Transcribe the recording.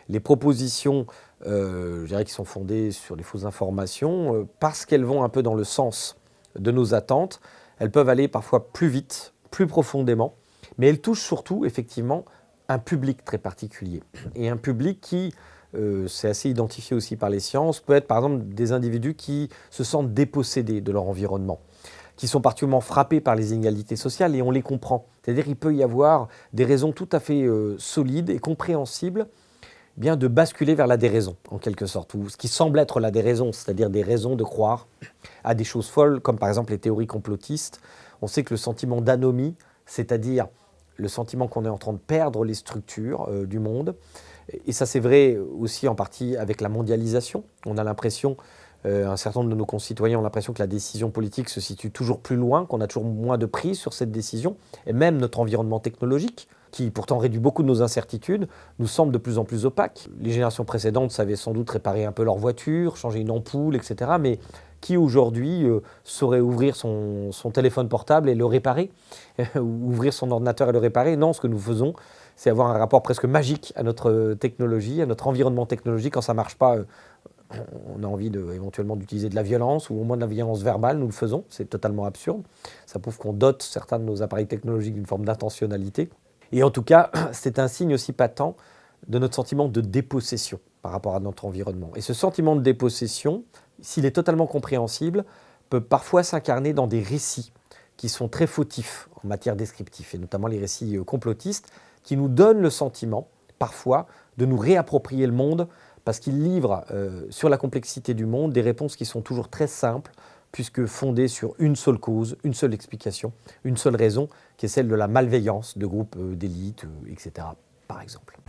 les propositions, je dirais, qui sont fondées sur les fausses informations, parce qu'elles vont un peu dans le sens de nos attentes, elles peuvent aller parfois plus vite, plus profondément, mais elles touchent surtout, effectivement, un public très particulier. Et un public qui, c'est assez identifié aussi par les sciences, peut être par exemple des individus qui se sentent dépossédés de leur environnement, qui sont particulièrement frappés par les inégalités sociales, et on les comprend. C'est-à-dire qu'il peut y avoir des raisons tout à fait solides et compréhensibles bien de basculer vers la déraison, en quelque sorte, ou ce qui semble être la déraison, c'est-à-dire des raisons de croire à des choses folles, comme par exemple les théories complotistes. On sait que le sentiment d'anomie, c'est-à-dire le sentiment qu'on est en train de perdre les structures du monde, et ça c'est vrai aussi en partie avec la mondialisation. On a l'impression, un certain nombre de nos concitoyens ont l'impression que la décision politique se situe toujours plus loin, qu'on a toujours moins de prise sur cette décision, et même notre environnement technologique, qui pourtant réduit beaucoup de nos incertitudes, nous semble de plus en plus opaque. Les générations précédentes savaient sans doute réparer un peu leur voiture, changer une ampoule, etc. Mais qui aujourd'hui saurait ouvrir son téléphone portable et le réparer, ou ouvrir son ordinateur et le réparer? Non, ce que nous faisons, c'est avoir un rapport presque magique à notre technologie, à notre environnement technologique. Quand ça ne marche pas, on a envie éventuellement d'utiliser de la violence, ou au moins de la violence verbale, nous le faisons. C'est totalement absurde. Ça prouve qu'on dote certains de nos appareils technologiques d'une forme d'intentionnalité. Et en tout cas, c'est un signe aussi patent de notre sentiment de dépossession par rapport à notre environnement. Et ce sentiment de dépossession, s'il est totalement compréhensible, peut parfois s'incarner dans des récits qui sont très fautifs en matière descriptive, et notamment les récits complotistes, qui nous donnent le sentiment, parfois, de nous réapproprier le monde, parce qu'ils livrent sur la complexité du monde des réponses qui sont toujours très simples, puisque fondées sur une seule cause, une seule explication, une seule raison, qui est celle de la malveillance de groupes d'élite, etc., par exemple.